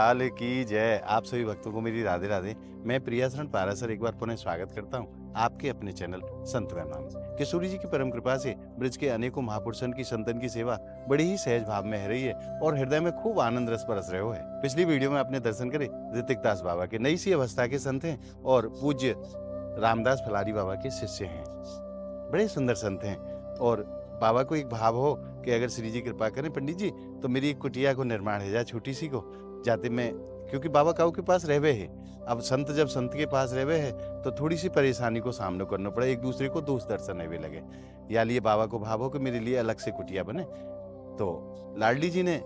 लाल की जय। आप सभी भक्तों को मेरी राधे राधे। मैं प्रियाशरण पारासर एक बार पुनः स्वागत करता हूँ आपके अपने चैनल संत वैमाम में। किशोरी जी की परम कृपा से ब्रज के अनेकों महापुरुषों की संतन की सेवा बड़ी ही सहज भाव में है रही है और हृदय में खूब आनंद रस बरस रहे हो है। पिछली वीडियो में आपने दर्शन करे ऋतिक दास बाबा के, नई सी अवस्था के संत हैं और पूज्य रामदास फलारी बाबा के शिष्य हैं। बड़े सुंदर संत हैं और बाबा को एक भाव हो कि अगर श्री जी कृपा करें पंडित जी तो मेरी एक कुटिया को निर्माण है जाए छोटी सी को, जाते में, क्योंकि बाबा काऊ के पास रहवे है। अब संत जब संत के पास रहवे है तो थोड़ी सी परेशानी को सामना करना पड़े, एक दूसरे को दोस्त दर्शन भी लगे, या लिए बाबा को भाव हो कि मेरे लिए अलग से कुटिया बने। तो लाडली जी ने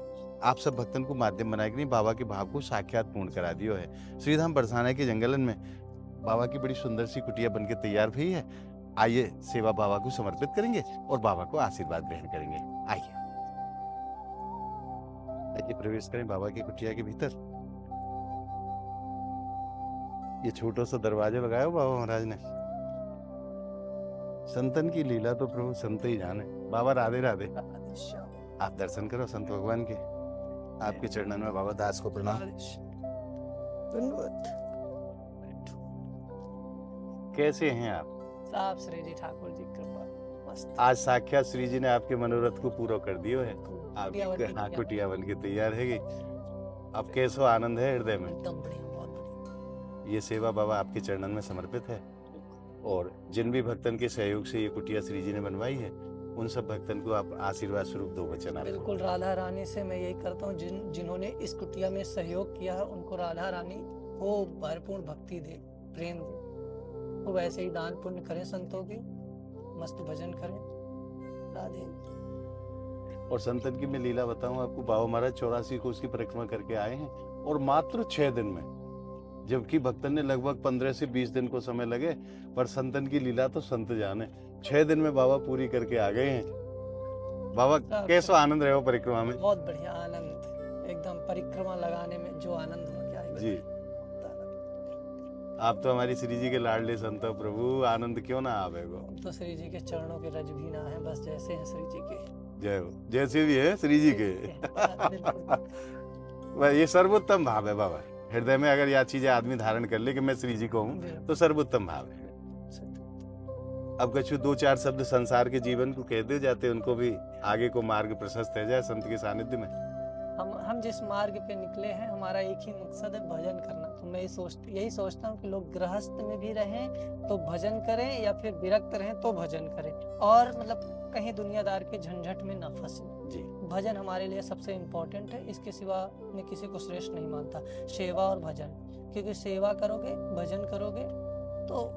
आप सब भक्तन को माध्यम बनाए कि नहीं बाबा के भाव को साक्षात पूर्ण करा दियो है। श्रीधाम बरसाना के जंगलन में बाबा की बड़ी सुंदर सी कुटिया बनके तैयार हुई है। आइए सेवा बाबा को समर्पित करेंगे और बाबा को आशीर्वाद ग्रहण करेंगे। आइए प्रवेश करें बाबा की कुटिया के भीतर। ये छोटा सा दरवाजा लगाया हो बाबा महाराज ने। संतन की लीला तो प्रभु संत ही जाने। बाबा राधे राधे। आप दर्शन करो संत भगवान के। आपके चरणन में बाबा दास को प्रणाम। कैसे हैं आप? साहब श्री जी ठाकुर जी कृपा मस्त। आज साक्षात श्री जी ने आपके मनोरथ को पूरा कर दियो है। कुटिया हाँ कुटिया बन के तैयार है। अब कैसो आनंद है हृदय में। एकदम बढ़िया, बहुत बढ़िया। ये सेवा बाबा आपके चरणन में समर्पित है और जिन भी भक्तन के सहयोग से ये कुटिया श्री जी ने बनवाई है उन सब भक्तन को आप आशीर्वाद स्वरूप दो वचन आप। बिल्कुल, राधा रानी से मैं यही करता हूँ, जिन्होंने इस कुटिया में सहयोग किया है उनको राधा रानी को भरपूर भक्ति दे, प्रेम दे। तो वैसे ही दान पुण्य करें संतों की, मस्त भजन करें। राधे। और संतन की मैं लीला बताऊं आपको, बाबा महाराज 84 को उसकी परिक्रमा करके आए हैं और मात्र 6 दिन में, जबकि भक्तन ने लगभग 15 से 20 दिन को समय लगे, पर संतन की लीला तो संत जाने। 6 दिन में बाबा पूरी करके आ गए हैं। बाबा कैसा आनंद रहे हो परिक्रमा में? बहुत बढ़िया आनंद, एकदम परिक्रमा लगाने में जो आनंद हुआ क्या ही जी। आप तो हमारी श्री जी के लाडले संत हो प्रभु, आनंद क्यों ना आवेगो। तो श्री जी के चरणों के रज भी ना है, बस जैसे हैं श्री जी के। जय हो, जैसे भी है श्री जी के। ये सर्वोत्तम भाव है बाबा। हृदय में अगर यह चीजें आदमी धारण कर ले कि मैं श्री जी को हूँ तो सर्वोत्तम भाव है। अब कछु 2-4 शब्द संसार के जीवन को कह दे जाते, उनको भी आगे को मार्ग प्रशस्त है जाए संत के सानिध्य में। हम जिस मार्ग पे निकले हैं, हमारा एक ही मकसद है, भजन करना। तो मैं यही सोचता हूँ कि लोग गृहस्थ में भी रहें तो भजन करें, या फिर विरक्त रहें तो भजन करें, और मतलब कहीं दुनियादार के झंझट में न फंसे। जी, भजन हमारे लिए सबसे इम्पोर्टेंट है, इसके सिवा मैं किसी को श्रेष्ठ नहीं मानता। सेवा और भजन, क्योंकि सेवा करोगे, भजन करोगे तो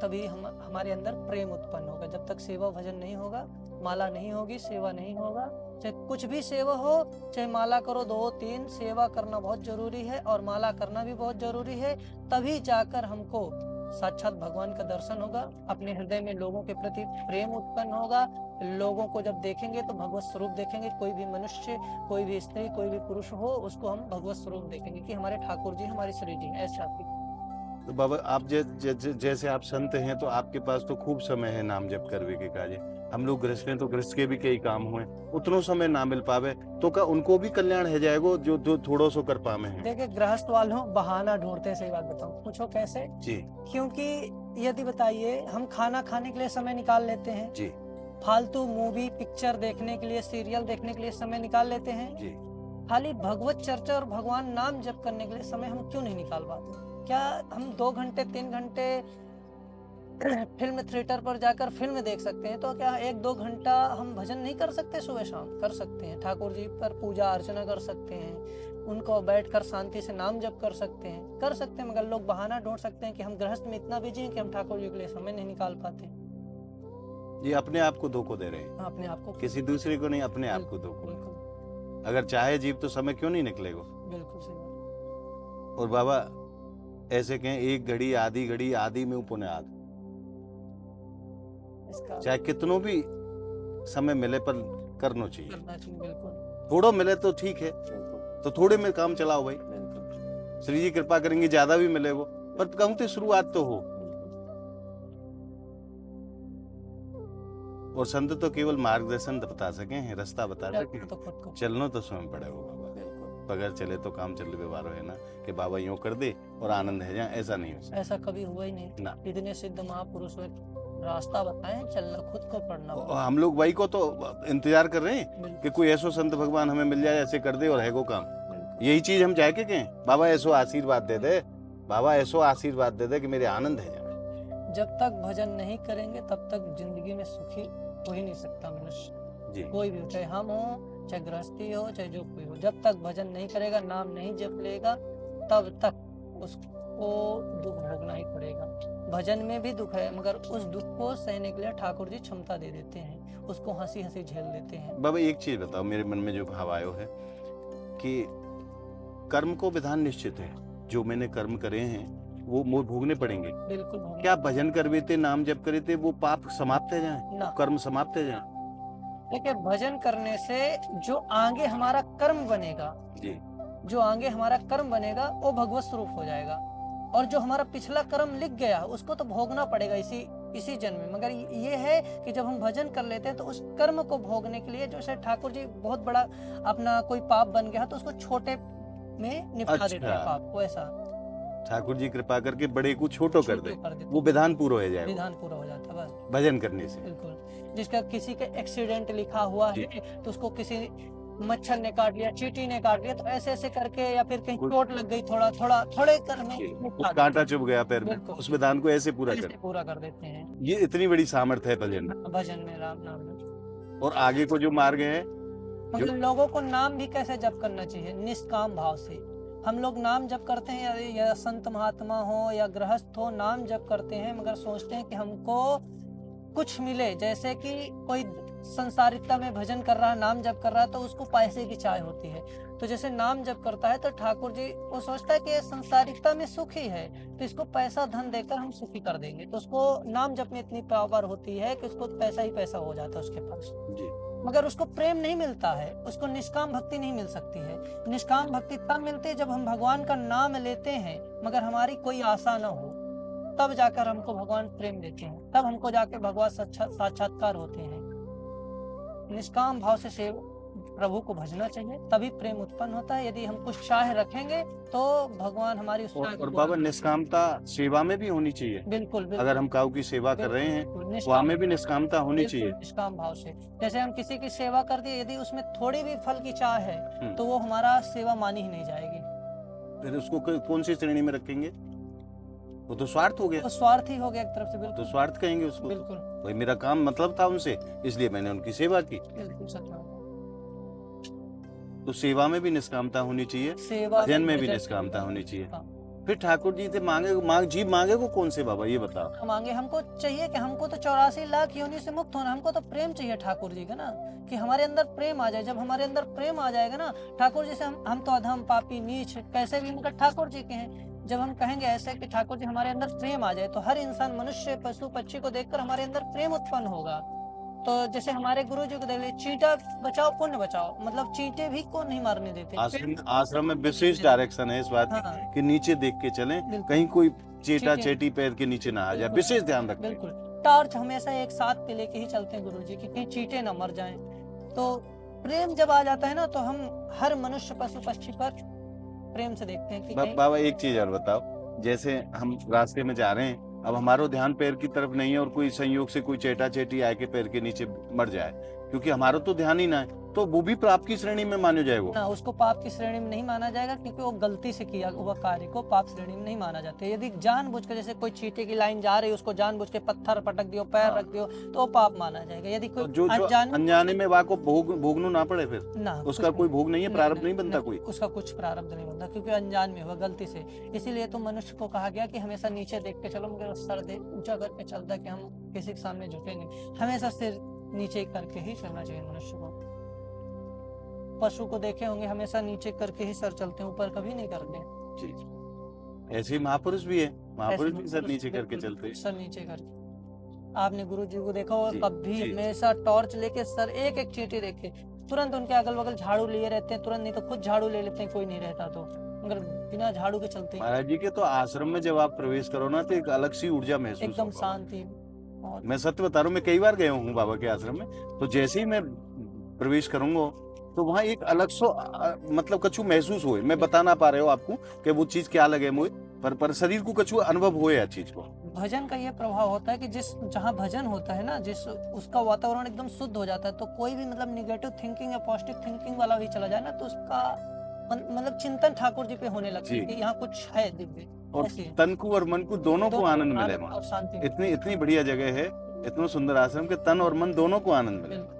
तभी हमारे अंदर प्रेम उत्पन्न होगा। जब तक सेवा भजन नहीं होगा, माला नहीं होगी, सेवा नहीं होगा, चाहे कुछ भी सेवा हो, चाहे माला करो 2-3, सेवा करना बहुत जरूरी है और माला करना भी बहुत जरूरी है। तभी जाकर हमको साक्षात भगवान का दर्शन होगा, अपने हृदय में लोगों के प्रति प्रेम उत्पन्न होगा। लोगों को जब देखेंगे तो भगवत स्वरूप देखेंगे। कोई भी मनुष्य, कोई भी स्त्री, कोई भी पुरुष हो, उसको हम भगवत स्वरूप देखेंगे कि हमारे ठाकुर जी, हमारे श्री जी, ऐसा। तो बाबा आप जैसे आप संत हैं तो आपके पास तो खूब समय है नाम जप करवे के काजे। हम लोग गृहस्थ हैं तो गृहस्थ के भी कई काम हुए, उतनो समय ना मिल पावे तो का उनको भी कल्याण है जाएगो जो थोड़ो सो कर पावे हैं। देखिए, गृहस्थ वालों बहाना ढूंढते, सही बात बताऊं, पूछो कैसे जी। क्योंकि यदि बताइए, हम खाना खाने के लिए समय निकाल लेते हैं जी, फालतू मूवी पिक्चर देखने के लिए, सीरियल देखने के लिए समय निकाल लेते हैं जी, खाली भगवत चर्चा और भगवान नाम जप करने के लिए समय हम क्यों नहीं निकाल पाते? क्या हम 2 घंटे 3 घंटे फिल्म थिएटर पर जाकर फिल्म देख सकते हैं, तो क्या 1-2 घंटा हम भजन नहीं कर सकते? सुबह शाम कर सकते हैं, ठाकुर जी पर पूजा अर्चना कर सकते हैं, उनको बैठकर शांति से नाम जप कर सकते हैं, मगर लोग बहाना ढूंढ सकते हैं कि हम गृहस्थ में इतना बिजी हैं कि हम ठाकुर जी के लिए समय नहीं निकाल पाते। ये अपने आप को धोखा दे रहे हैं। अपने आप को, किसी दूसरे को नहीं, अपने आप को धोखा। बिल्कुल, अगर चाहे जीव तो समय क्यों नहीं निकलेगा। बिल्कुल सही बात। और बाबा ऐसे कहें, एक घड़ी आदि में पुण्य आदि, चाहे कितनों भी समय मिले पर करना चाहिए। बिल्कुल, थोड़ा मिले तो ठीक है, तो थोड़े में काम चलाओ भाई। श्री जी कृपा करेंगे ज्यादा भी मिले वो, पर कहूं तो शुरुआत तो हो। और संत तो केवल मार्गदर्शन बता सके हैं, रास्ता बता सके, चलना तो स्वयं पड़ेगा बाबा। पगार चले तो काम चले व्यवहार है ना, कि बाबा यूं कर दे और आनंद है जाए, ऐसा नहीं हो सकता ऐसा कभी हुआ ही नहीं। ना। इतने सिद्ध महापुरुष हुए, रास्ता बताएं, चलना खुद को पढ़ना और पड़ेगा। हम लोग वही को तो इंतजार कर रहे हैं कि बिल्कुल कोई ऐसो संत भगवान हमें मिल जाए, ऐसे कर दे और है वो काम। बिल्कुल। यही चीज हम जाके कहें, बाबा ऐसो आशीर्वाद दे दे, बाबा ऐसो आशीर्वाद दे दे कि मेरे आनंद है जाए। जब तक भजन नहीं करेंगे तब तक जिंदगी में सुखी हो ही नहीं सकता मनुष्य, जी कोई भी हो, चाहे हम हो, चाहे गृहस्थी हो, चाहे जो कोई हो। जब तक भजन नहीं करेगा, नाम नहीं जप लेगा, तब तक उसको दुख भोगना ही पड़ेगा। भजन में भी दुख है, मगर उस दुख को सहने के लिए ठाकुर जी क्षमता दे देते हैं, उसको हंसी हंसी झेल देते हैं। बाबा एक चीज बताओ, मेरे मन में जो भाव आयो है कि कर्म को विधान निश्चित है, जो मैंने कर्म करे हैं वो मोह भोगने पड़ेंगे। बिल्कुल भोगना। क्या भजन करवे थे, नाम जप करे थे, वो पाप समाप्त है जाए, ना, कर्म समाप्त है जाए? देखिए भजन करने से जो आगे हमारा कर्म बनेगा, जी जो आगे हमारा कर्म बनेगा वो भगवत स्वरूप हो जाएगा, और जो हमारा पिछला कर्म लिख गया उसको तो भोगना पड़ेगा इसी जन्म में। मगर ये है कि जब हम भजन कर लेते हैं तो उस कर्म को भोगने के लिए, जैसे ठाकुर जी बहुत बड़ा अपना कोई पाप बन गया तो उसको छोटे में निपटा देते हैं अच्छा। पाप को, ऐसा ठाकुर जी कृपा करके बड़े को छोटो कर दे, कर देते वो विधान पूरा हो जाए विधान पूरा हो जाता है बस। भजन करने से। बिल्कुल। जिसका किसी का एक्सीडेंट लिखा हुआ जी। है तो उसको किसी मच्छर ने काट लिया, चींटी ने काट लिया, तो ऐसे ऐसे करके, या फिर कहीं चोट लग गई, थोड़े कर में वो निपटा कांटा चुभ गया पैर में, बिल्कुल। उस विधान को ऐसे पूरा देते हैं, कर। ऐसे पूरा कर देते हैं ये इतनी बड़ी सामर्थ्य है भजन में। भजन में, राम नाम में। और आगे को जो मार्ग है, मगर लोगों को नाम भी कैसे जप करना चाहिए? निष्काम भाव से। हम लोग नाम जप करते हैं, या संत महात्मा हो या गृहस्थ हो, नाम जप करते हैं मगर सोचते हैं कि हमको कुछ मिले। जैसे कि कोई संसारिकता में भजन कर रहा है, नाम जप कर रहा है, तो उसको पैसे की चाह होती है। तो जैसे नाम जप करता है तो ठाकुर जी वो सोचता है कि ये संसारिकता में सुखी है, तो इसको पैसा धन देकर हम सुखी कर देंगे। तो उसको नाम जप में इतनी पावर होती है कि उसको पैसा ही पैसा हो जाता है उसके पास। जी मगर उसको प्रेम नहीं मिलता है, उसको निष्काम भक्ति नहीं मिल सकती है। निष्काम भक्ति तब मिलती है जब हम भगवान का नाम लेते हैं मगर हमारी कोई आशा न हो, तब जाकर हमको भगवान प्रेम देते हैं, तब हमको जाकर भगवान साक्षात्कार होते हैं। निष्काम भाव से प्रभु को भजना चाहिए, तभी प्रेम उत्पन्न होता है। यदि हम कुछ चाह रखेंगे तो भगवान हमारी उस चाह को और पूरा बाबा निष्कामता सेवा में भी होनी चाहिए। बिल्कुल बिल्कुल। अगर हम काऊ की सेवा कर रहे हैं बिल्कुल, वहां में भी निष्कामता होनी बिल्कुल चाहिए। निष्काम भाव से। जैसे हम किसी की सेवा कर दिए, यदि उसमें थोड़ी भी फल की चाह है तो हम्म। वो हमारा सेवा मानी ही नहीं जाएगी। फिर उसको कौन सी श्रेणी में रखेंगे? वो तो स्वार्थ हो गया, वो स्वार्थी हो गया एक तरफ से। तो बिल्कुल स्वार्थ कहेंगे उसको। बिल्कुल भाई मेरा काम मतलब था उनसे, इसलिए मैंने उनकी सेवा की। बिल्कुल सच बात है। तो सेवा में भी निष्कामता होनी चाहिए, सेवा भजन में भी भजन निष्कामता होनी चाहिए। हाँ। फिर ठाकुर जी से जीव मांगे को कौन से बाबा, ये बताओ। मांगे हमको चाहिए कि हमको तो 84 लाख योनि से मुक्त होना, हमको तो प्रेम चाहिए ठाकुर जी का ना, कि हमारे अंदर प्रेम आ जाए। जब हमारे अंदर प्रेम आ जाएगा ना, ठाकुर जी से हम तो अधम पापी नीच कैसे भी मगर ठाकुर जी के हैं। जब हम कहेंगे ऐसे कि ठाकुर जी हमारे अंदर प्रेम आ जाए, तो हर इंसान, मनुष्य, पशु पक्षी को देखकर हमारे अंदर प्रेम उत्पन्न होगा। तो जैसे हमारे गुरु जी को देख ले, चींटा बचाओ पुण्य बचाओ, मतलब चींटे भी को नहीं मारने देते। आश्रम में विशेष डायरेक्शन है इस बात की हाँ। कि नीचे देख के चलें, बिल्कुल। कहीं कोई चेटा चींटे- चेटी पैर के नीचे ना आ जाए, बिल्कुल। विशेष ध्यान रखें। बिल्कुल। टॉर्च हमेशा एक साथ पे लेके ही चलते हैं गुरु जी की, कहीं चींटे न मर जाएं। तो प्रेम जब आ जाता है ना, तो हम हर मनुष्य पशु पक्षी पर प्रेम से देखते हैं कि बाबा एक चीज और बताओ, जैसे हम रास्ते में जा रहे हैं, अब हमारा ध्यान पैर की तरफ नहीं है और कोई संयोग से कोई चेटा चेटी आके पैर के नीचे मर जाए, क्योंकि हमारा तो ध्यान ही ना है, तो वो भी पाप की श्रेणी में माने जाए। वो ना, उसको पाप की श्रेणी में नहीं माना जाएगा, क्योंकि वो गलती से किया हुआ कार्य को पाप श्रेणी में नहीं माना जाता। यदि जानबूझकर, जैसे कोई चींटे की लाइन जा रही है, उसको जानबूझ के पत्थर पटक दियो, पैर रख दियो, तो वो पाप माना जाएगा। यदि कोई जो अनजाने में वाको भोगनु ना पड़े, फिर ना, उसका कोई भोग नहीं है, प्रारब्ध नहीं बनता कोई। उसका कुछ प्रारब्ध नहीं बनता, क्योंकि अनजान में हुआ, गलती से। इसीलिए तो मनुष्य को कहा गया कि हमेशा नीचे देख के चलो, मगर सर ऊंचा करके चलता, कि हम किसी के सामने झुके नहीं, हमेशा सिर नीचे करके ही चलना चाहिए मनुष्य को। पशु को देखे होंगे, हमेशा नीचे करके ही सर चलते हैं, ऊपर कभी नहीं करते। जी ऐसे ही महापुरुष भी है, महापुरुष भी सर नीचे करके चलते हैं। सर नीचे करके। आपने गुरु जी को देखा होगा, जी, कभी जी। हमेशा टॉर्च लेके सर एक एक चींटी देखे, तुरंत उनके अगल बगल झाड़ू लिए रहते हैं, तुरंत, नहीं तो खुद झाड़ू ले लेते हैं, कोई नहीं रहता तो, मगर बिना झाड़ू के चलते हैं। महाराज जी के तो आश्रम में जब आप प्रवेश करो ना, तो एक अलग सी ऊर्जा महसूस एकदम होगा। शांति। मैं सत्य बता रहा हूँ, मैं कई बार गया हूँ बाबा के आश्रम में, तो जैसे ही मैं प्रवेश करूंगा तो वहाँ एक अलग सो मतलब कछु महसूस हुए, मैं बता ना पा रहे हो आपको कि वो चीज क्या लगे मुझे, पर शरीर को कछु अनुभव हुए है चीज को। भजन का ये प्रभाव होता है कि जिस जहाँ भजन होता है ना, जिस उसका वातावरण एकदम शुद्ध हो जाता है, तो कोई भी मतलब निगेटिव थिंकिंग या पॉजिटिव थिंकिंग वाला भी चला जाए ना, तो उसका मतलब चिंतन ठाकुर जी पे होने लगता है जी। कि यहाँ कुछ है दिव्य। और ऐसे है। तन को और मन को दोनों को आनंद मिले आनंद वहाँ। और शांति मिलती इतनी इतनी बढ़िया जगह है, इतना सुंदर आश्रम के तन और मन दोनों को आनंद है। मिले। बिल्कुल।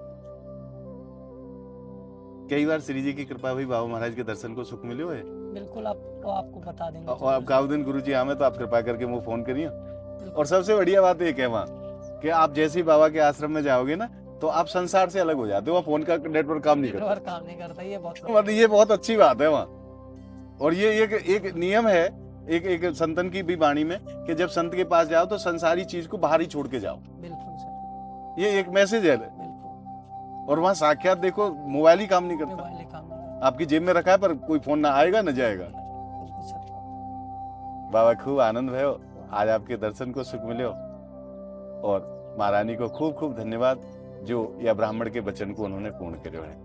कई बार श्री जी की कृपा हुई, बाबा महाराज के दर्शन को सुख मिले है। बिल्कुल आपको बता देंगे और आप गाँव दिन गुरु जी आवे तो आप कृपा करके वो फोन करिए। बिल्कुल। और सबसे बढ़िया बात एक है वहाँ कि आप जैसे ही बाबा के आश्रम में जाओगे ना, तो आप संसार से अलग हो जाते हो, वहाँ फोन का नेटवर्क काम नहीं करता। नेटवर्क काम नहीं करता, ये बहुत मतलब ये बहुत अच्छी बात है वहाँ। और ये एक नियम है एक संतन की भी वाणी में कि जब संत के पास जाओ तो संसारी चीज को बाहर ही छोड़ के जाओ। बिल्कुल सर, ये एक मैसेज है। बिल्कुल। और वहाँ साक्षात देखो मोबाइल ही काम नहीं करता, मोबाइल काम नहीं करता। आपकी जेब में रखा है पर कोई फोन ना आएगा ना जाएगा। बिल्कुल सर। बाबा खूब आनंद भयो, आज आपके दर्शन को सुख मिले। और महारानी को खूब खूब धन्यवाद जो या ब्राह्मण के वचन को उन्होंने पूर्ण करो है।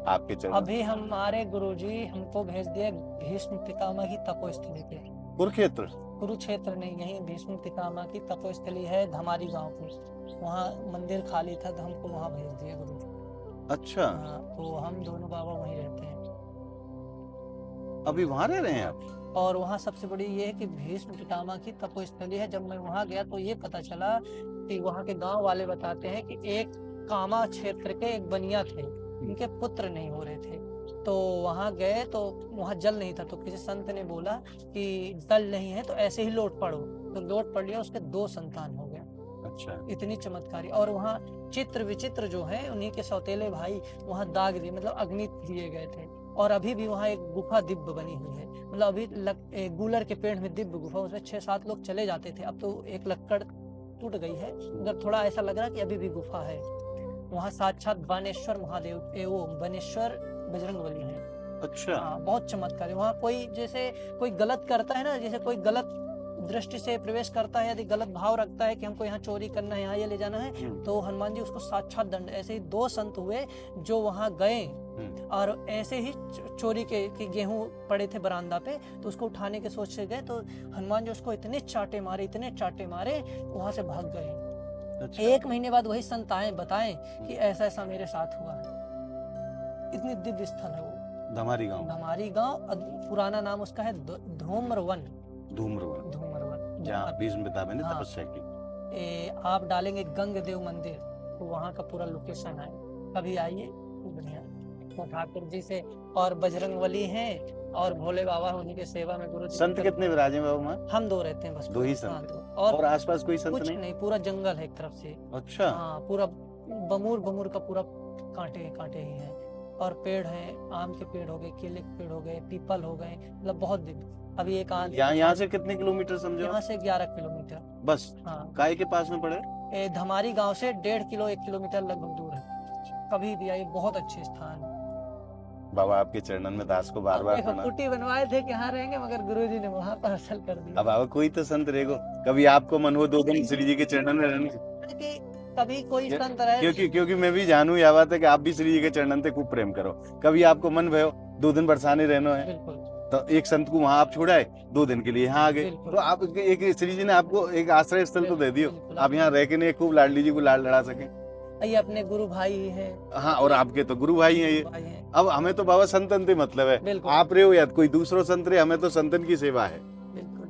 आपके चरण अभी हमारे गुरुजी हमको भेज दिए भीष्म पितामह की तपोस्थली पे। कुरुक्षेत्र कुरुक्षेत्र नहीं, यही भीष्म पितामह की तपोस्थली है धमारी गांव पे। वहाँ मंदिर खाली था तो हमको वहाँ भेज दिया गुरुजी। अच्छा, हाँ, तो हम दोनों बाबा वहीं रहते हैं। अभी वहां रह रहे हैं आप? और वहाँ सबसे बड़ी ये है कि भीष्म पितामह की तपोस्थली है। जब मैं वहाँ गया तो ये पता चला कि वहाँ के गांव वाले बताते हैं कि एक कामा क्षेत्र के एक बनिया थे, उनके पुत्र नहीं हो रहे थे, तो वहाँ गए तो वहाँ जल नहीं था, तो किसी संत ने बोला कि जल नहीं है तो ऐसे ही लोट पड़ो, तो लोट पड़ लिया, उसके 2 संतान हो गए। अच्छा, इतनी चमत्कारी। और वहाँ चित्र विचित्र जो है उन्हीं के सौतेले भाई वहाँ दाग दिए, मतलब अग्नि दिए गए थे। और अभी भी वहाँ एक गुफा दिव्य बनी हुई है, मतलब अभी गूलर के पेड़ में दिव्य गुफा, उसमें 6-7 लोग चले जाते थे, अब तो एक लक्कड़ टूट गई है, मगर थोड़ा ऐसा लग रहा है कि अभी भी गुफा है। वहाँ साक्षात बानेश्वर महादेव वो बनेश्वर बजरंगबली है। अच्छा, हाँ, बहुत चमत्कारी। वहाँ कोई जैसे कोई गलत करता है ना, जैसे कोई गलत दृष्टि से प्रवेश करता है, यदि गलत भाव रखता है कि हमको यहाँ चोरी करना है, यहाँ ये ले जाना है, तो हनुमान जी उसको साक्षात दंड। ऐसे ही 2 संत हुए जो वहाँ गए और ऐसे ही चोरी के गेहूं पड़े थे बरामदा पे, तो उसको उठाने के सोच से गए, तो हनुमान जी उसको इतने चाटे मारे वहां से भाग गए। अच्छा। 1 महीने बाद वही संत आए, बताएं कि ऐसा ऐसा मेरे साथ हुआ है। इतनी दिव्य स्थल है वो धमारी गांव। धमारी गांव। पुराना नाम उसका है धूम्रवन। धूम्रवन, जहाँ भीष्म पितामह ने हाँ। तपस्या की। आप डालेंगे गंगदेव मंदिर तो वहाँ का पूरा लोकेशन है, कभी आइए, बढ़िया। तो ठाकुर जी से और बजरंगबली हैं और भोले बाबा उन्हीं के सेवा में गुरु जी। संत कितने विराजे बाबू माँ? हम 2 रहते हैं बस। 2 ही हाँ, संत 2। और आसपास कोई संत कुछ नहीं? नहीं, पूरा जंगल है एक तरफ से। अच्छा, हाँ, पूरा बमूर का पूरा कांटे ही है। और पेड़ हैं, आम के पेड़ हो गए, केले के पेड़ हो गए, पीपल हो गए, मतलब बहुत दिव्य। अभी एक आंधी यहाँ से कितने किलोमीटर समझो? यहाँ से 11 किलोमीटर बस। हाँ, काय के पास में पड़े? धमारी गांव से 1.5 किलोमीटर लगभग दूर है। कभी भी आइए, बहुत अच्छे स्थान। बाबा आपके चरणन में दास को बार बार देखो, प्रणाम। कुटी बनवाए थे कि यहाँ रहेंगे, मगर गुरुजी ने वहाँ पर असल कर दिया। अब बाबा कोई तो संत रहेगो, कभी आपको मन हो 2 दिन श्री जी के चरणन में रहने। कि कभी कोई संत रहे, क्योंकि मैं भी जानू यह बात है कि आप भी श्री जी के चरणन से खूब प्रेम करो। कभी आपको मन भयो 2 दिन बरसाने रहना है, बिल्कुल, तो एक संत को वहां आप छोड़ाए, 2 दिन के लिए यहाँ आ गए, बिल्कुल। तो आप एक श्री जी ने आपको एक आश्रय स्थल तो दे दियो। बिल्कुल। आप यहाँ रह के नहीं खूब लाडली जी को लाड लड़ा सके। ये अपने गुरु भाई ही है। हाँ, और आपके तो गुरु भाई हैं ये। भाई हैं। अब हमें तो बाबा संतन से मतलब है, बिल्कुल। आप रहे हो या कोई दूसरो संत रहे, हमें तो संतन की सेवा है। बिल्कुल,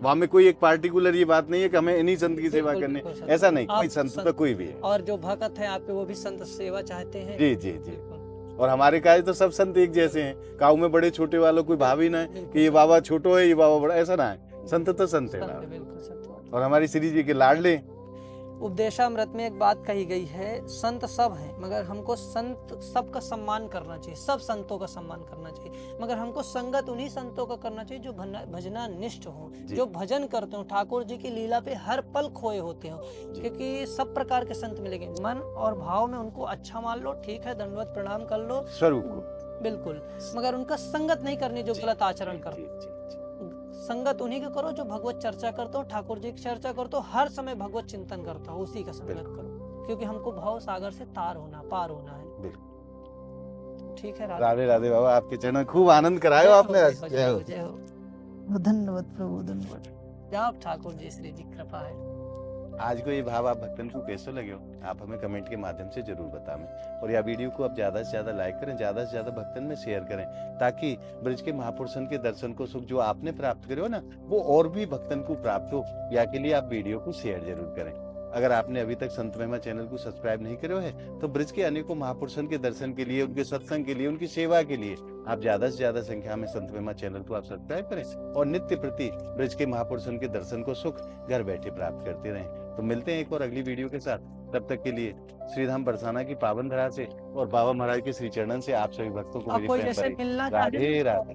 वहां में कोई एक पार्टिकुलर ये बात नहीं है कि हमें इन्हीं संत की सेवा बिल्कुल, करनी, बिल्कुल, ऐसा नहीं। आप कोई संत तो कोई भी है। और जो भक्त है आपके, वो भी संत सेवा चाहते हैं। जी जी जी। बिल्कुल। और हमारे काज तो सब संत एक जैसे हैं, काऊ में बड़े छोटे वालों कोई भाव ही ना है बिल्कुल। कि ये बाबा छोटो है, ये बाबा बड़ा, ऐसा ना है। संत तो संत है संत, बाबा। बिल्कुल संत। और हमारी श्री जी के लाडले। उपदेशामृत में एक बात कही गई है, संत सब हैं, मगर हमको संत सबका सम्मान करना चाहिए, सब संतों का सम्मान करना चाहिए, मगर हमको संगत उन्हीं संतों का करना चाहिए जो भजना निष्ठ हो, जो भजन करते हो, ठाकुर जी की लीला पे हर पल खोए होते हो। क्योंकि सब प्रकार के संत मिलेंगे, मन और भाव में उनको अच्छा मान लो, ठीक है, दंडवत प्रणाम कर लो स्वरूप को, बिल्कुल, मगर उनका संगत नहीं करनी जो गलत आचरण कर। संगत उन्हीं के करो जो भगवत चर्चा करते हो, ठाकुर जी की चर्चा करते हो, हर समय भगवत चिंतन करता हो, उसी का संगत करो, क्योंकि हमको भाव सागर से पार होना है। ठीक है, राधे राधे बाबा, आपके चरण खूब आनंद करायो आपने। जय हो। जय हो। धन्यवाद प्रभु, धन्यवाद। जाओ ठाकुर जी, श्री जी कृपा है। आज को ये भाव आप भक्तन को कैसे लगे हो, आप हमें कमेंट के माध्यम से जरूर बताएं। और यह वीडियो को आप ज्यादा से ज्यादा लाइक करें, ज्यादा से ज्यादा भक्तन में शेयर करें, ताकि ब्रज के महापुरुषन के दर्शन को सुख जो आपने प्राप्त करे हो ना, वो और भी भक्तन को प्राप्त हो। या के लिए आप वीडियो को शेयर जरूर करें। अगर आपने अभी तक संत महिमा चैनल को सब्सक्राइब नहीं करे है, तो ब्रज के अनेकों महापुरुषन के दर्शन के लिए, उनके सत्संग के लिए, उनकी सेवा के लिए आप ज्यादा से ज्यादा संख्या में संत महिमा चैनल को आप सब्सक्राइब करें और नित्य प्रति ब्रज के महापुरुषन के दर्शन को सुख घर बैठे प्राप्त करते रहें। तो मिलते हैं एक और अगली वीडियो के साथ। तब तक के लिए श्रीधाम बरसाना की पावन धरा से और बाबा महाराज के श्री चरणन से आप सभी भक्तों को और मेरी कोई प्रेम जैसे भरी मिलना राधे चाहे राधे।